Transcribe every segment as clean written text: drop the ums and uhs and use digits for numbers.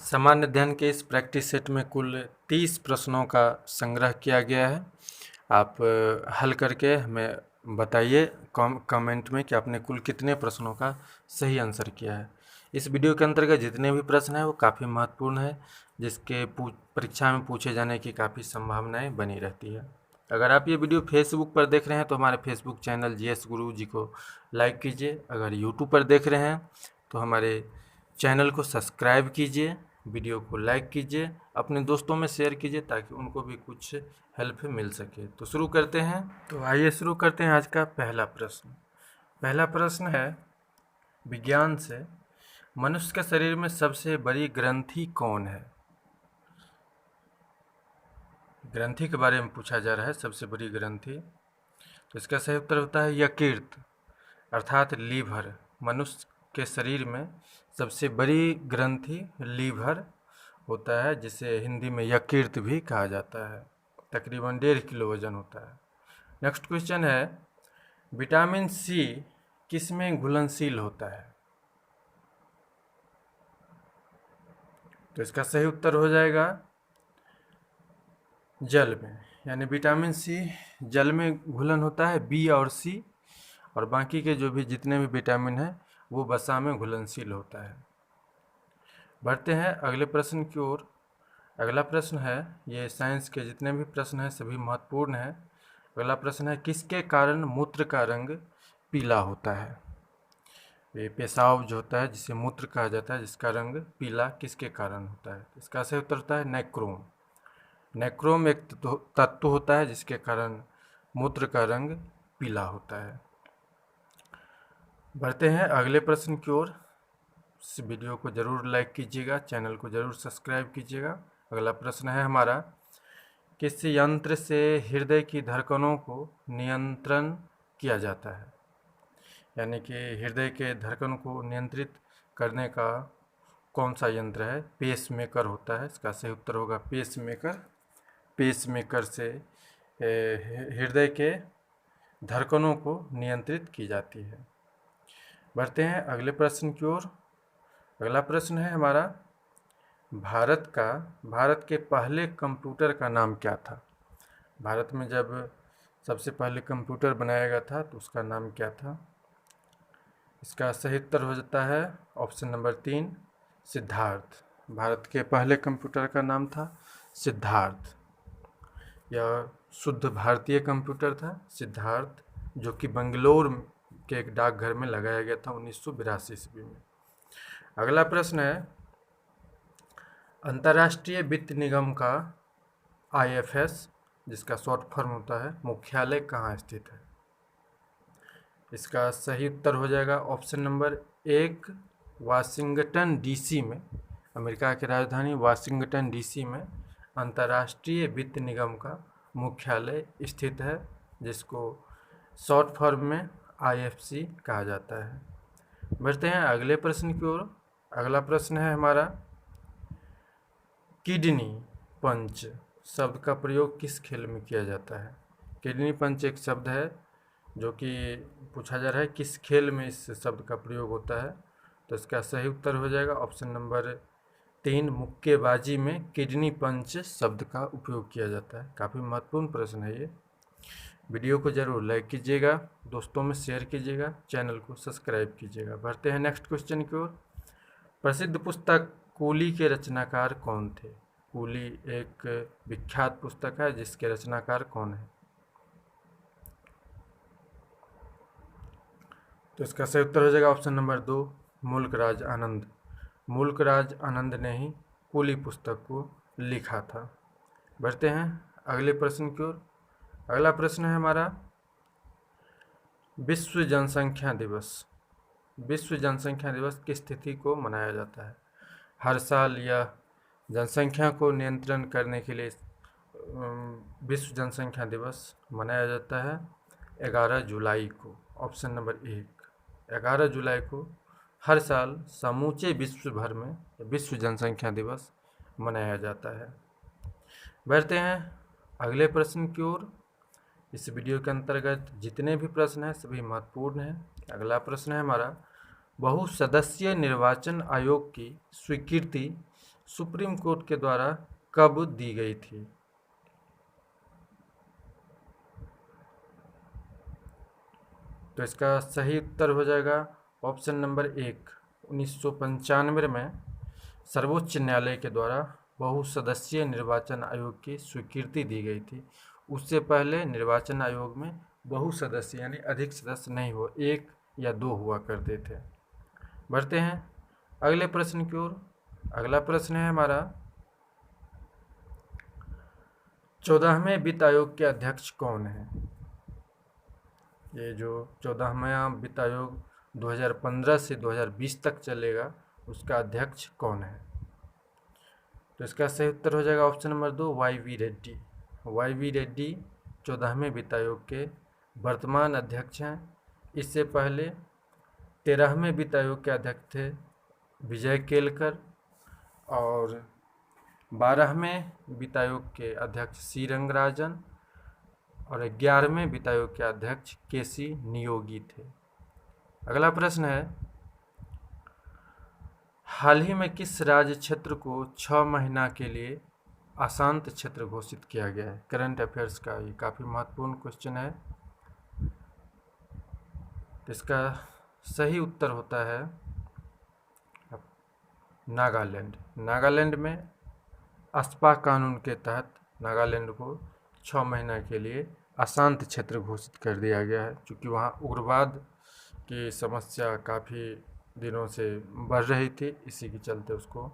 सामान्य अध्ययन के इस प्रैक्टिस सेट में कुल 30 प्रश्नों का संग्रह किया गया है। आप हल करके हमें बताइए कमेंट में कि आपने कुल कितने प्रश्नों का सही आंसर किया है। इस वीडियो के अंतर्गत जितने भी प्रश्न हैं वो काफ़ी महत्वपूर्ण है, जिसके परीक्षा में पूछे जाने की काफ़ी संभावनाएं बनी रहती है। अगर आप ये वीडियो फेसबुक पर देख रहे हैं तो हमारे फेसबुक चैनल जीएस गुरु जी को लाइक कीजिए। अगर यूट्यूब पर देख रहे हैं तो हमारे चैनल को सब्सक्राइब कीजिए, वीडियो को लाइक कीजिए, अपने दोस्तों में शेयर कीजिए ताकि उनको भी कुछ हेल्प मिल सके। तो शुरू करते हैं। तो आइए शुरू करते हैं आज का पहला प्रश्न। पहला प्रश्न है विज्ञान से, मनुष्य के शरीर में सबसे बड़ी ग्रंथि कौन है? ग्रंथि के बारे में पूछा जा रहा है, सबसे बड़ी ग्रंथि। तो इसका सही उत्तर होता है यकृत अर्थात लीवर। मनुष्य के शरीर में सबसे बड़ी ग्रंथि लीवर होता है, जिसे हिंदी में यकृत भी कहा जाता है। तकरीबन 1.5 किलो वजन होता है। नेक्स्ट क्वेश्चन है विटामिन सी किस में घुलनशील होता है? तो इसका सही उत्तर हो जाएगा जल में, यानी विटामिन सी जल में घुलन होता है, बी और सी, और बाकी के जो भी जितने भी विटामिन हैं वो वसा में घुलनशील होता है। बढ़ते हैं अगले प्रश्न की ओर। अगला प्रश्न है, ये साइंस के जितने भी प्रश्न हैं सभी महत्वपूर्ण हैं। अगला प्रश्न है किसके कारण मूत्र का रंग पीला होता है? ये पेशाब जो होता है जिसे मूत्र कहा जाता है, जिसका रंग पीला किसके कारण होता है? इसका सही उत्तर होता है नाइक्रोम। नाइक्रोम एक तत्व होता है जिसके कारण मूत्र का रंग पीला होता है। बढ़ते हैं अगले प्रश्न की ओर। इस वीडियो को ज़रूर लाइक कीजिएगा, चैनल को ज़रूर सब्सक्राइब कीजिएगा। अगला प्रश्न है हमारा, किस यंत्र से हृदय की धड़कनों को नियंत्रण किया जाता है? यानी कि हृदय के धड़कन को नियंत्रित करने का कौन सा यंत्र है? पेस मेकर होता है। इसका सही उत्तर होगा पेस मेकर। पेस मेकर से हृदय के धड़कनों को नियंत्रित की जाती है। बढ़ते हैं अगले प्रश्न की ओर। अगला प्रश्न है हमारा, भारत के पहले कंप्यूटर का नाम क्या था? भारत में जब सबसे पहले कंप्यूटर बनाया गया था तो उसका नाम क्या था? इसका सही उत्तर हो जाता है ऑप्शन नंबर 3, सिद्धार्थ। भारत के पहले कंप्यूटर का नाम था सिद्धार्थ। यह शुद्ध भारतीय कंप्यूटर था सिद्धार्थ, जो कि बेंगलोर के एक डाकघर में लगाया गया था 1982 ईस्वी में। अगला प्रश्न है, अंतर्राष्ट्रीय वित्त निगम का IFS, जिसका शॉर्ट फॉर्म होता है, मुख्यालय कहाँ स्थित है? इसका सही उत्तर हो जाएगा ऑप्शन नंबर 1, वाशिंगटन DC में। अमेरिका की राजधानी वाशिंगटन DC में अंतर्राष्ट्रीय वित्त निगम का मुख्यालय स्थित है, जिसको शॉर्ट फॉर्म में IFC कहा जाता है। बढ़ते हैं अगले प्रश्न की ओर। अगला प्रश्न है हमारा, किडनी पंच शब्द का प्रयोग किस खेल में किया जाता है? किडनी पंच एक शब्द है जो कि पूछा जा रहा है किस खेल में इस शब्द का प्रयोग होता है। तो इसका सही उत्तर हो जाएगा ऑप्शन नंबर 3, मुक्केबाजी में किडनी पंच शब्द का उपयोग किया जाता है। काफ़ी महत्वपूर्ण प्रश्न है ये। वीडियो को जरूर लाइक कीजिएगा, दोस्तों में शेयर कीजिएगा, चैनल को सब्सक्राइब कीजिएगा। बढ़ते हैं नेक्स्ट क्वेश्चन की ओर। प्रसिद्ध पुस्तक कूली के रचनाकार कौन थे? कूली एक विख्यात पुस्तक है जिसके रचनाकार कौन है? तो इसका सही उत्तर हो जाएगा ऑप्शन नंबर 2, मुल्कराज आनंद। मुल्कराज आनंद ने ही कूली पुस्तक को लिखा था। बढ़ते हैं अगले प्रश्न की ओर। अगला प्रश्न है हमारा, विश्व जनसंख्या दिवस। विश्व जनसंख्या दिवस किस तिथि को मनाया जाता है? हर साल यह जनसंख्या को नियंत्रण करने के लिए विश्व जनसंख्या दिवस मनाया जाता है 11 जुलाई को। ऑप्शन नंबर 1, 11 जुलाई को हर साल समूचे विश्व भर में विश्व जनसंख्या दिवस मनाया जाता है। बढ़ते हैं अगले प्रश्न की ओर। इस वीडियो के अंतर्गत जितने भी प्रश्न हैं सभी महत्वपूर्ण हैं। अगला प्रश्न है हमारा, बहुसदस्यीय निर्वाचन आयोग की स्वीकृति सुप्रीम कोर्ट के द्वारा कब दी गई थी? तो इसका सही उत्तर हो जाएगा ऑप्शन नंबर 1, 1995 में सर्वोच्च न्यायालय के द्वारा बहुसदस्यीय निर्वाचन आयोग की स्वीकृति दी गई थी। उससे पहले निर्वाचन आयोग में बहुसदस्य यानी अधिक सदस्य नहीं हो, 1 या 2 हुआ करते थे। बढ़ते हैं अगले प्रश्न की ओर। अगला प्रश्न है हमारा, 14वें वित्त आयोग के अध्यक्ष कौन है? ये जो 14वां वित्त आयोग 2015 से 2020 तक चलेगा, उसका अध्यक्ष कौन है? तो इसका सही उत्तर हो जाएगा option number 2, YV Reddy. YV Reddy 14वें वित्त आयोग के वर्तमान अध्यक्ष हैं। इससे पहले 13वें वित्त आयोग के अध्यक्ष थे विजय केलकर और 12वें वित्त आयोग के अध्यक्ष सी रंगराजन और 11वें वित्त आयोग के अध्यक्ष KC नियोगी थे। अगला प्रश्न है, हाल ही में किस राज्य क्षेत्र को 6 महीना के लिए अशांत क्षेत्र घोषित किया गया है? करंट अफेयर्स का ये काफ़ी महत्वपूर्ण क्वेश्चन है। इसका सही उत्तर होता है नागालैंड। नागालैंड में अस्पा कानून के तहत नागालैंड को 6 महीना के लिए अशांत क्षेत्र घोषित कर दिया गया है, क्योंकि वहाँ उग्रवाद की समस्या काफ़ी दिनों से बढ़ रही थी। इसी के चलते उसको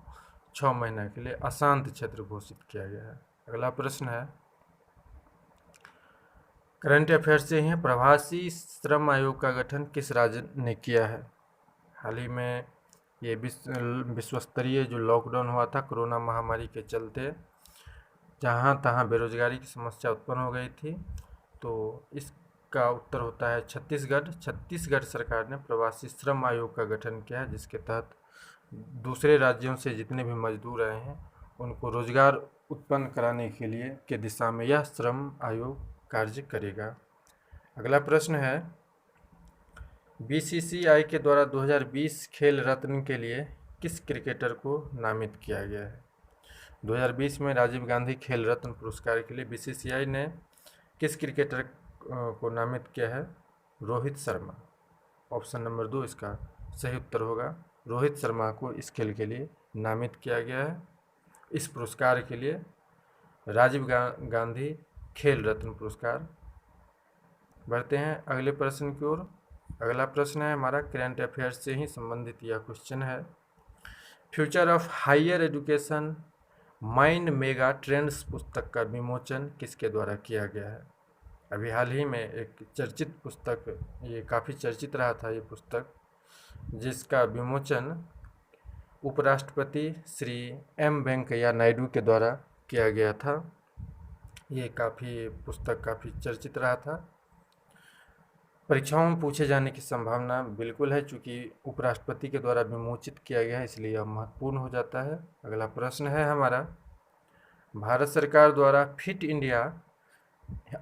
6 महीना के लिए अशांत क्षेत्र घोषित किया गया है। अगला प्रश्न है, करंट अफेयर से ही, प्रवासी श्रम आयोग का गठन किस राज्य ने किया है? हाल ही में ये विश्व स्तरीय जो लॉकडाउन हुआ था कोरोना महामारी के चलते, जहाँ तहाँ बेरोजगारी की समस्या उत्पन्न हो गई थी, तो इसका उत्तर होता है छत्तीसगढ़। छत्तीसगढ़ सरकार ने प्रवासी श्रम आयोग का गठन किया है, जिसके तहत दूसरे राज्यों से जितने भी मजदूर आए हैं उनको रोजगार उत्पन्न कराने के लिए के दिशा में यह श्रम आयोग कार्य करेगा। अगला प्रश्न है, BCCI के द्वारा 2020 खेल रत्न के लिए किस क्रिकेटर को नामित किया गया है? 2020 में राजीव गांधी खेल रत्न पुरस्कार के लिए BCCI ने किस क्रिकेटर को नामित किया है? रोहित शर्मा। ऑप्शन नंबर 2 इसका सही उत्तर होगा। रोहित शर्मा को इस खेल के लिए नामित किया गया है, इस पुरस्कार के लिए, राजीव गांधी खेल रत्न पुरस्कार। बढ़ते हैं अगले प्रश्न की ओर। अगला प्रश्न है हमारा करंट अफेयर्स से ही संबंधित यह क्वेश्चन है, future of higher education mind mega trends पुस्तक का विमोचन किसके द्वारा किया गया है? अभी हाल ही में एक चर्चित पुस्तक, ये काफ़ी चर्चित रहा था ये पुस्तक, जिसका विमोचन उपराष्ट्रपति श्री M वेंकैया नायडू के द्वारा किया गया था। ये पुस्तक काफ़ी चर्चित रहा था। परीक्षाओं में पूछे जाने की संभावना बिल्कुल है, चूँकि उपराष्ट्रपति के द्वारा विमोचित किया गया है, इसलिए यह महत्वपूर्ण हो जाता है। अगला प्रश्न है हमारा, भारत सरकार द्वारा फिट इंडिया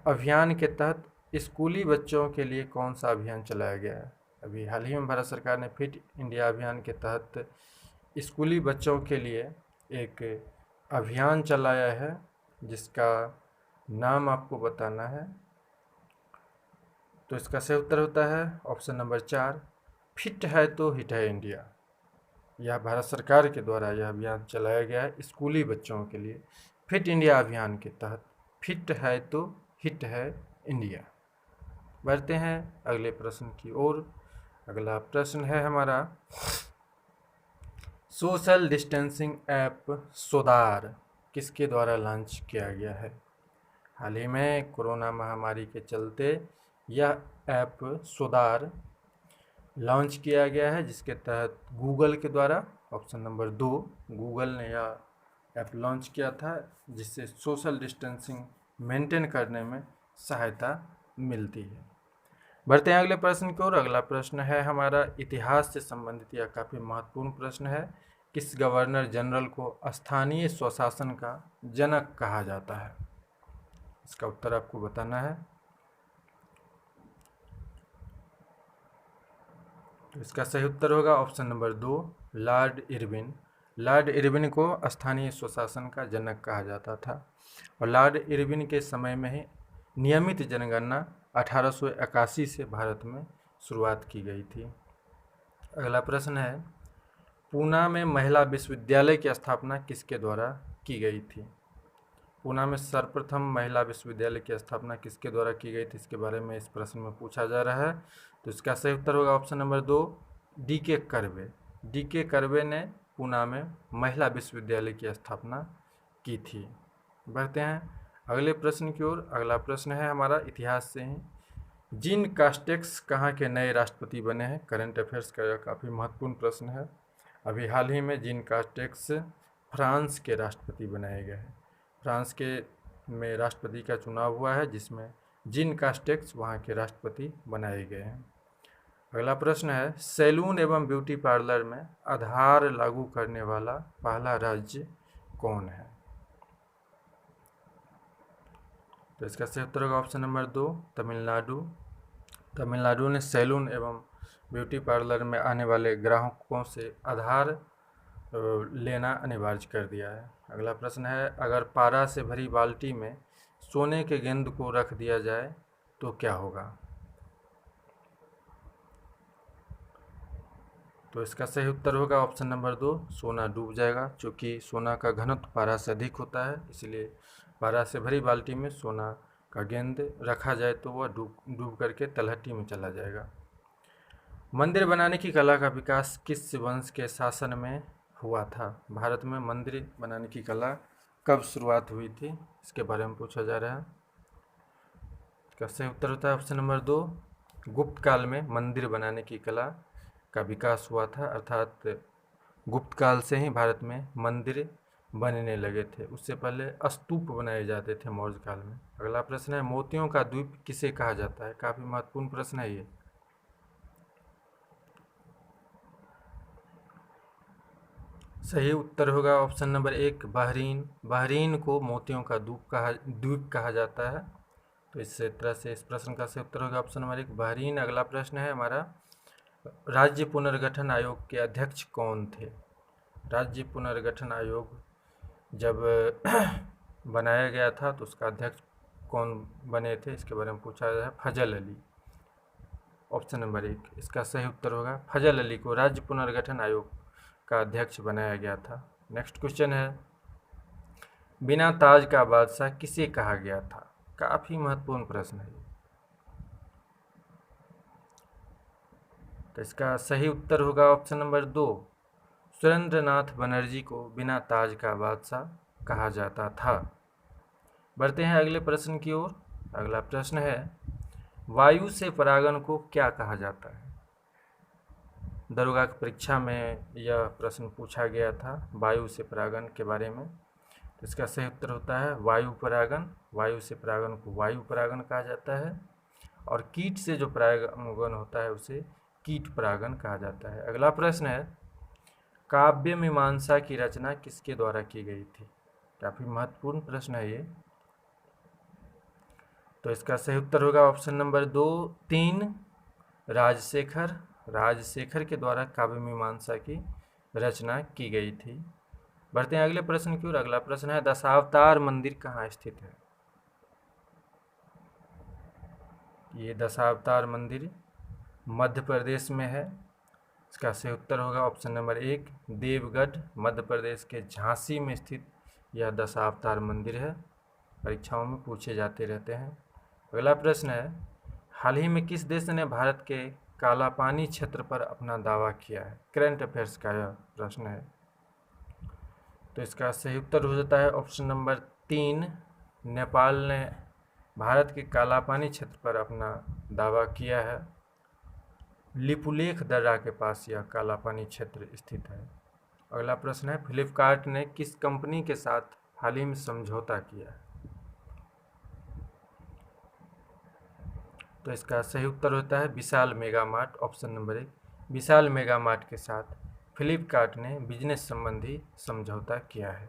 अभियान के तहत स्कूली बच्चों के लिए कौन सा अभियान चलाया गया है? अभी हाल ही में भारत सरकार ने फिट इंडिया अभियान के तहत स्कूली बच्चों के लिए एक अभियान चलाया है, जिसका नाम आपको बताना है। तो इसका सही उत्तर होता है ऑप्शन नंबर 4, फिट है तो हिट है इंडिया। यह भारत सरकार के द्वारा यह अभियान चलाया गया है स्कूली बच्चों के लिए, फिट इंडिया अभियान के तहत, फिट है तो हिट है इंडिया। बढ़ते हैं अगले प्रश्न की ओर। अगला प्रश्न है हमारा, सोशल डिस्टेंसिंग ऐप सोदार किसके द्वारा लॉन्च किया गया है? हाल ही में कोरोना महामारी के चलते यह ऐप सोदार लॉन्च किया गया है, जिसके तहत गूगल के द्वारा, ऑप्शन नंबर 2, गूगल ने यह ऐप लॉन्च किया था, जिससे सोशल डिस्टेंसिंग मेंटेन करने में सहायता मिलती है। बढ़ते हैं अगले प्रश्न की ओर। अगला प्रश्न है हमारा इतिहास से संबंधित, यह काफ़ी महत्वपूर्ण प्रश्न है, किस गवर्नर जनरल को स्थानीय स्वशासन का जनक कहा जाता है? इसका उत्तर आपको बताना है। तो इसका सही उत्तर होगा option number 2, Lord Irwin. Lord Irwin को स्थानीय स्वशासन का जनक कहा जाता था और लॉर्ड इरविन के समय में ही नियमित जनगणना 1881 से भारत में शुरुआत की गई थी। अगला प्रश्न है, पूना में महिला विश्वविद्यालय की स्थापना किसके द्वारा की गई थी? पूना में सर्वप्रथम महिला विश्वविद्यालय की स्थापना किसके द्वारा की गई थी, इसके बारे में इस प्रश्न में पूछा जा रहा है। तो इसका सही उत्तर होगा option number 2, DK. Curve. DK. Curve ने पूना में महिला विश्वविद्यालय की स्थापना की थी। बढ़ते हैं अगले प्रश्न की ओर। अगला प्रश्न है हमारा इतिहास से ही, जीन कास्टेक्स कहाँ के नए राष्ट्रपति बने हैं? करंट अफेयर्स का यह काफ़ी महत्वपूर्ण प्रश्न है। अभी हाल ही में जीन कास्टेक्स फ्रांस के राष्ट्रपति बनाए गए हैं। फ्रांस के में राष्ट्रपति का चुनाव हुआ है जिसमें जीन कास्टेक्स वहाँ के राष्ट्रपति बनाए गए हैं। अगला प्रश्न है, सैलून एवं ब्यूटी पार्लर में आधार लागू करने वाला पहला राज्य कौन है? तो इसका सही उत्तर होगा ऑप्शन नंबर 2, तमिलनाडु। तमिलनाडु ने सैलून एवं ब्यूटी पार्लर में आने वाले ग्राहकों से आधार लेना अनिवार्य कर दिया है। अगला प्रश्न है, अगर पारा से भरी बाल्टी में सोने के गेंद को रख दिया जाए तो क्या होगा? तो इसका सही उत्तर होगा ऑप्शन नंबर 2, सोना डूब जाएगा। चूँकि सोना का घनत्व पारा से अधिक होता है, इसलिए पारा से भरी बाल्टी में सोना का गेंद रखा जाए तो वह डूब करके तलहटी में चला जाएगा। मंदिर बनाने की कला का विकास किस वंश के शासन में हुआ था? भारत में मंदिर बनाने की कला कब शुरुआत हुई थी, इसके बारे में पूछा जा रहा है। इसका सही उत्तर होता है ऑप्शन नंबर 2, गुप्त काल में मंदिर बनाने की कला का विकास हुआ था, अर्थात गुप्त काल से ही भारत में मंदिर बनने लगे थे। उससे पहले स्तूप बनाए जाते थे मौर्य काल में। अगला प्रश्न है, मोतियों का द्वीप किसे कहा जाता है? काफ़ी महत्वपूर्ण प्रश्न है ये। सही उत्तर होगा ऑप्शन नंबर 1, बहरीन। बहरीन को मोतियों का द्वीप कहा जाता है। तो इस तरह से इस प्रश्न का सही उत्तर होगा ऑप्शन नंबर 1, बहरीन। अगला प्रश्न है हमारा, राज्य पुनर्गठन आयोग के अध्यक्ष कौन थे? राज्य पुनर्गठन आयोग जब बनाया गया था तो उसका अध्यक्ष कौन बने थे, इसके बारे में पूछा गया है। फजल अली, ऑप्शन नंबर 1 इसका सही उत्तर होगा। फजल अली को राज्य पुनर्गठन आयोग का अध्यक्ष बनाया गया था। नेक्स्ट क्वेश्चन है, बिना ताज का बादशाह किसे कहा गया था? काफ़ी महत्वपूर्ण प्रश्न है। तो इसका सही उत्तर होगा ऑप्शन नंबर 2, सुरेंद्रनाथ बनर्जी को बिना ताज का बादशाह कहा जाता था। बढ़ते हैं अगले प्रश्न की ओर। अगला प्रश्न है, वायु से परागण को क्या कहा जाता है? दरोगा की परीक्षा में यह प्रश्न पूछा गया था वायु से परागण के बारे में। तो इसका सही उत्तर होता है वायु परागण। वायु से परागण को वायु परागण कहा जाता है और कीट से जो परागण होता है उसे कीट परागण कहा जाता है। अगला प्रश्न है, काव्य मीमांसा की रचना किसके द्वारा की गई थी? काफ़ी महत्वपूर्ण प्रश्न है ये। तो इसका सही उत्तर होगा ऑप्शन नंबर 2, 3, राजशेखर। राजशेखर के द्वारा काव्य मीमांसा की रचना की गई थी। बढ़ते हैं अगले प्रश्न की ओर। अगला प्रश्न है, दशावतार मंदिर कहाँ स्थित है? ये दशावतार मंदिर मध्य प्रदेश में है। इसका सही उत्तर होगा ऑप्शन नंबर 1, देवगढ़। मध्य प्रदेश के झांसी में स्थित यह दशावतार मंदिर है। परीक्षाओं में पूछे जाते रहते हैं। अगला प्रश्न है, हाल ही में किस देश ने भारत के काला पानी क्षेत्र पर अपना दावा किया है? करंट अफेयर्स का यह प्रश्न है। तो इसका सही उत्तर हो जाता है ऑप्शन नंबर 3, नेपाल ने भारत के काला पानी क्षेत्र पर अपना दावा किया है। लिपुलेख दर्रा के पास यह काला पानी क्षेत्र स्थित है। अगला प्रश्न है, फ्लिपकार्ट ने किस कंपनी के साथ हाल ही में समझौता किया है? तो इसका सही उत्तर होता है विशाल मेगा मार्ट, ऑप्शन नंबर 1। विशाल मेगा मार्ट के साथ फ्लिपकार्ट ने बिजनेस संबंधी समझौता किया है।